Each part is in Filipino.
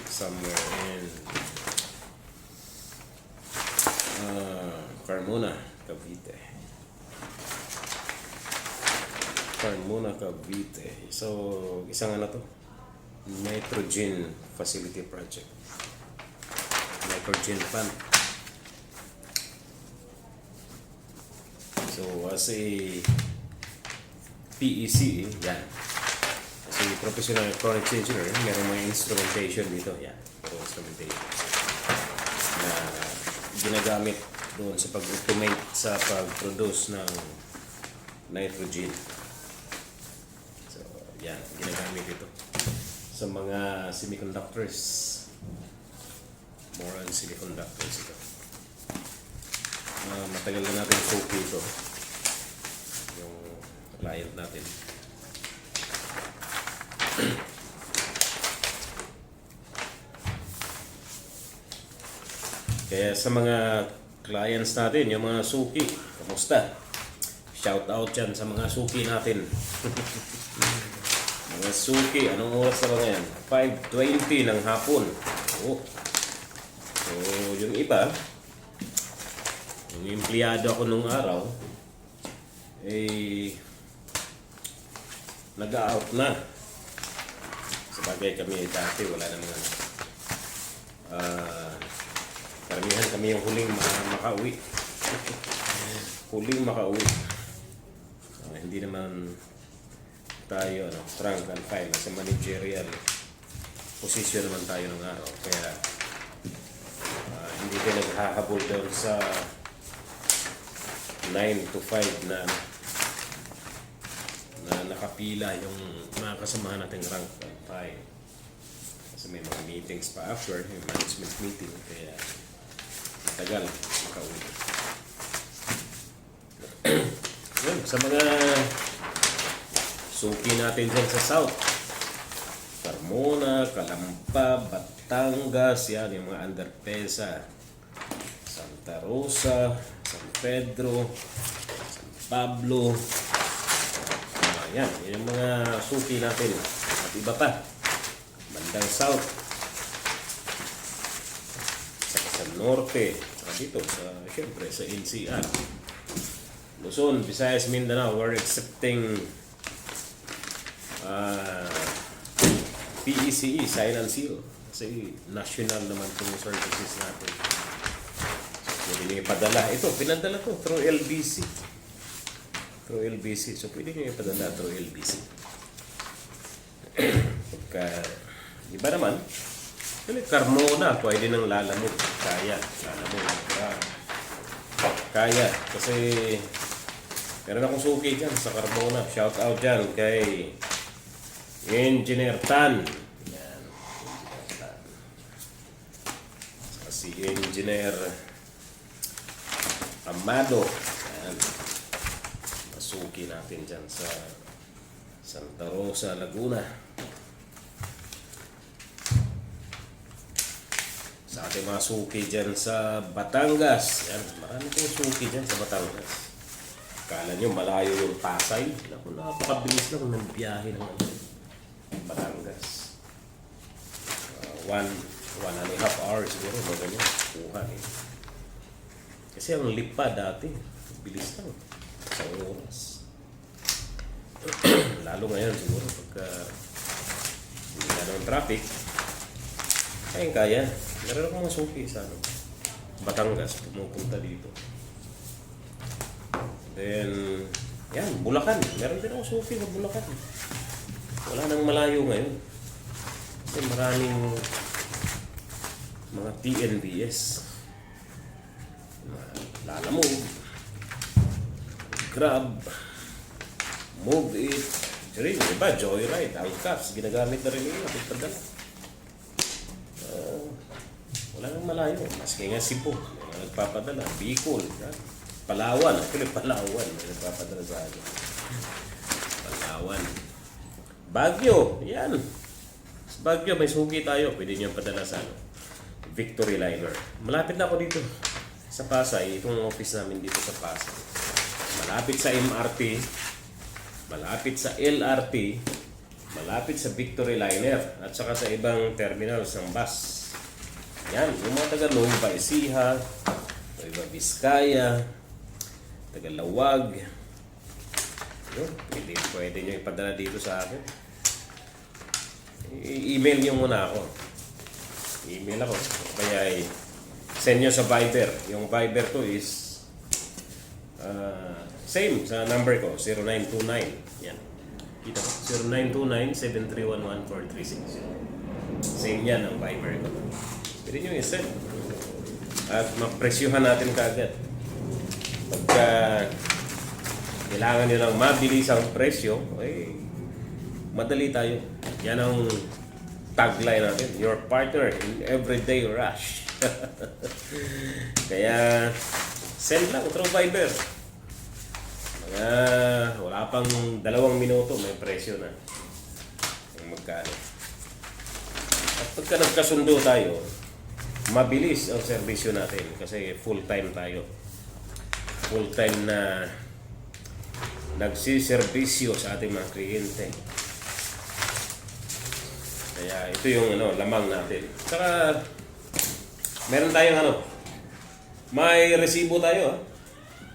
somewhere in Carmona, Cavite. Carmona, Cavite. So, isang ano to? Nitrogen Facility Project. Nitrogen plant. So, as a PEC, yan. As a professional electronics engineer, meron mga instrumentation dito. Yan, meron instrumentation na ginagamit doon sa pag-automate sa pag-produce ng nitrogen. So, yan, ginagamit ito sa mga semiconductors. More on semiconductors ito. Matagal na natin copy ito. Yung client natin. Kaya sa mga clients natin, yung mga suki, kamusta? Shout out dyan sa mga suki natin. Mga suki, anong oras na ba yan? 5:20 ng hapon. Oh. So, yung iba, yung empleyado ako nung araw, nag-out na. Sabagay kami dati, wala namang karamihan kami yung huling makauwi. Huling makauwi. Hindi naman tayo rank and file sa managerial position naman tayo ng araw. Kaya hindi tayo naghahabol doon sa 9 to 5 na nakapila yung mga kasamahan nating rank and file. Kasi may mga meetings pa after, yung management meeting. Kaya matagal makauwi. Sa mga suki natin dyan sa South, Carmona, Calampa, Batangas, yan yung mga Underpesa, Santa Rosa, San Pedro, San Pablo, yan yung mga suki natin at iba pa bandang South, sa Norte, dito syempre sa NCR, Luzon, Visayas, Mindanao. We're accepting PECE, sign and seal. Kasi national naman itong services natin. So, pwede nyo ipadala. Ito, pinadala to through LBC. Through LBC. So, pwede nyo ipadala through LBC. Pagka, iba naman, Carmona, pwede nang Lalamog. Kaya, Lalamog. Kaya, kasi meron akong suki dyan sa Carmona. Shout out dyan kay Engineer Tan. Yan, Engineer Tan. Saka si Engineer Amado. Yan. Masuki natin dyan sa Santa Rosa, Laguna. Sa ating mga suki dyan sa Batangas. Yan, marami kong suki dyan sa Batangas. Kala nyo malayo yung Pasay. Naku, napakabilis lang ng biyahe ng Batangas. 1.5 hours siguro, ganyan. Kuha eh. Kasi ang lipa dati, bilis lang. Isang oras. Lalo ngayon siguro pagka hindi na ng traffic. Kaya. Meron akong mga suki sa Batangas, pumupunta dito. Then, yan, Bulacan. Meron din akong suki sa Bulacan. Wala nang malayo ngayon. Kasi maraming mga TNBS. Lalamog, Grab, Move It, iba, Joyride, Angkas, ginagamit na rin yun, pagpadala. Wala nang malayo. Maski nga Cebu, nagpapadala. Bicol, Palawan. Actually, Palawan. Nagpapadala sa akin. Palawan. Baguio. Yan. Sa Baguio, may suki tayo. Pwede niyo padala sa Victory Liner. Malapit na ako dito. Sa Pasay. Itong office namin dito sa Pasay. Malapit sa MRT. Malapit sa LRT. malapit sa Victory Liner at saka sa ibang terminals ng bus. Yan, yung mga taga Nueva Ecija, Nueva Vizcaya, taga Lawag. Yun, pwede nyo ipadala dito sa akin. I-email nyo muna ako. Email ako. Kaya send nyo sa Viber. Yung Viber ko is same sa number ko, 0929. Yan. Kita ko, 0929-7311436. Same yan ang Viber ko. Pwede nyo i-send. At mapresyuhan natin kaagad. Pagka kailangan nyo ng mabilis ang presyo, ay madali tayo. Yan ang tagline natin. Your partner in everyday rush. Kaya send lang through Viber. Wala pang 2 minuto, may presyo na. Kung magkano. At pagka nagkasundo tayo, mabilis ang serbisyo natin kasi full-time tayo. Full-time na nagsiservisyo sa ating mga kliyente. Kaya ito yung lamang natin. Saka meron tayong may resibo tayo.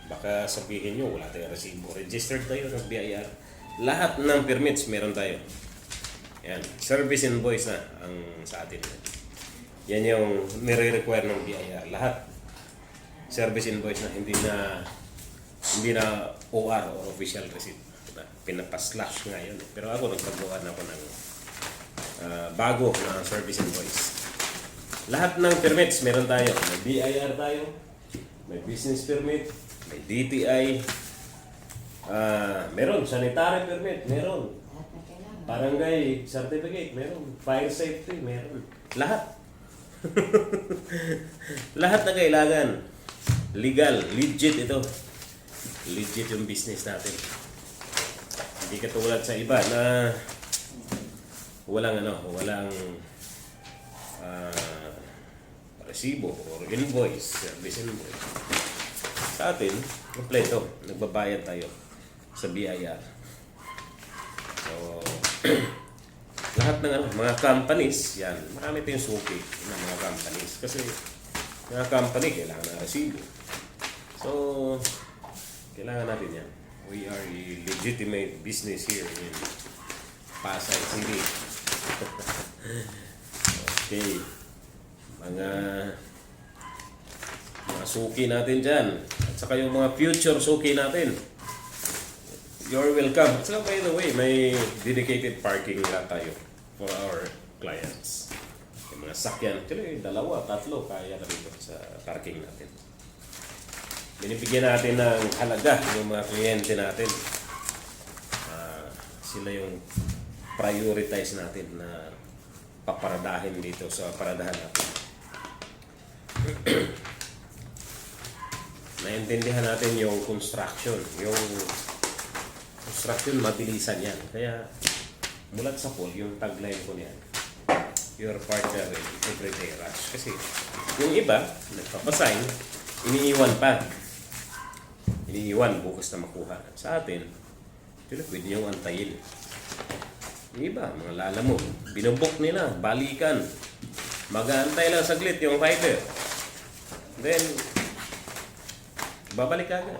Baka sabihin nyo, wala tayong resibo. Registered tayo ng BIR. Lahat ng permits meron tayo. Yan. Service invoice na ang sa atin. Yan yung nire-require ng BIR. Lahat. Service invoice na hindi na OR o official receipt. Pinapaslash nga yun. Pero ako nagpagawa na ako ng bago na service invoice. Lahat ng permits meron tayo. May BIR tayo. May business permit. May DTI, meron, sanitary permit, meron. Barangay certificate, meron. Fire safety, meron. Lahat. Lahat na kailangan. Legal, legit ito. Legit yung business natin. Hindi katulad sa iba na walang resibo or invoice, service invoice. Sa atin, kompleto. Nagbabayad tayo sa BIR. So, lahat ng mga companies, yan. Marami tayong suki ng mga companies. Kasi, mga company, kailangan ng resibo. So, kailangan natin yan. We are a legitimate business here in Pasay City. Okay. Mga suki natin dyan. At saka yung mga future suki natin. You're welcome. At saka by the way, may dedicated parking lang tayo for our clients. Yung mga sakyan. Actually, 2, 3 kaya na dito sa parking natin. Binibigyan natin ng halaga yung mga kliyente natin. Sila yung prioritize natin na paparadahin dito sa paradahan natin. Naintindihan natin yung construction. Yung construction, mabilisan yan. Kaya, mulat sa pool, yung tagline ko niyan, your partner in everyday rush. Kasi, yung iba, nagpapasign, iniiwan pa. Iniiwan, bukas na makuha. Sa atin, pwede nyo antayin. Yung iba, mga lalamog, binubok nila, balikan. Mag-aantay lang saglit yung fighter. Then, babalik agad.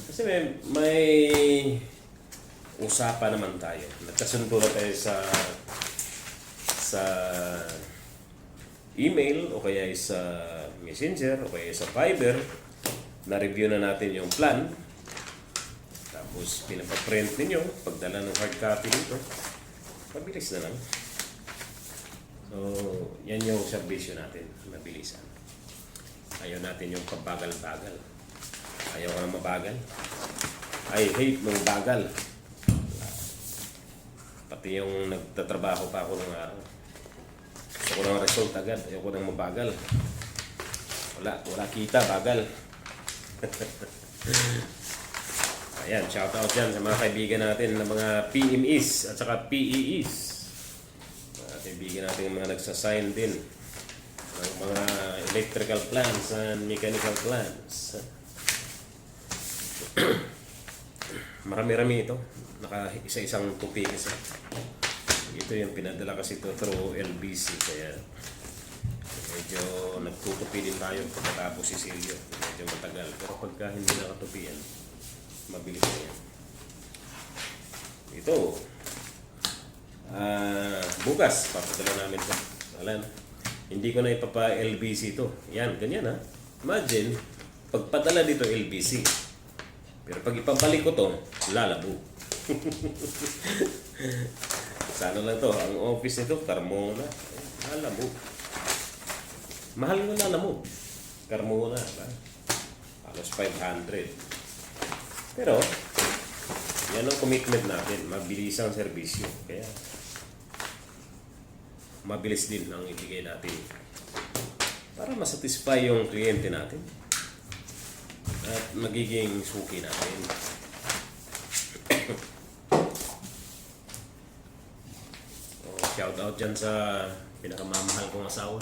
Kasi may usapan naman tayo. Nagkasundo na tayo sa email o kaya sa messenger o kaya sa Viber. Na-review na natin yung plan. Tapos pinapaprint ninyo. Pagdala ng hard copy nito. Mabilis na lang. So, yan yung servisyo natin. Mabilisan. Ayaw natin yung pabagal-bagal. Ayaw ka na mabagal. I hate nung bagal. Pati yung nagtatrabaho pa ako ng araw. Gusto ko ng result agad. Ayaw ko nang mabagal. Wala kita, bagal. Ayan, shoutout dyan sa mga kaibigan natin ng mga PMEs at saka PEEs. Mga kaibigan natin mga nagsasign din ng mga electrical plants and mechanical plants. Marami-rami ito. Naka isa-isang tupi kasi. Ito yung pinadala kasi ito through LBC. Kaya medyo nagtutupi din tayo pagkatapos si Silvio. Medyo matagal. Pero pagka hindi nakatupi yan, mabilis na yan. Ito. Bukas, papadala namin ito. Alam, hindi ko na ipapa-LBC ito. Yan, ganyan ha. Imagine, pagpadala dito LBC. Pero pag ipabalik ko to, lalabo. Sana lang to. Ang office nito, Carmona. Lalabo. Mahal mo na mo. Carmona. Halos 500. Pero, yan ang commitment natin. Mabilis ang serbisyo. Kaya, mabilis din ang ibigay natin. Para masatisfy yung kliyente natin. At magiging suki natin. Shout out dyan sa pinakamamahal kong asawa.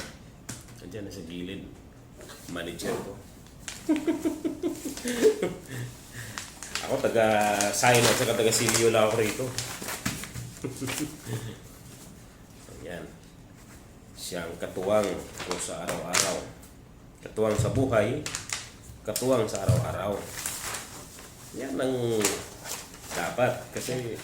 Nandiyan na sa gilid. Manager ko. Ako taga-sign at saka taga-silio lang ako rito. Ayan. Siyang katuwang ko sa araw-araw. Katuwang sa buhay. Katuwang sa araw-araw. Yan ang dapat. Kasi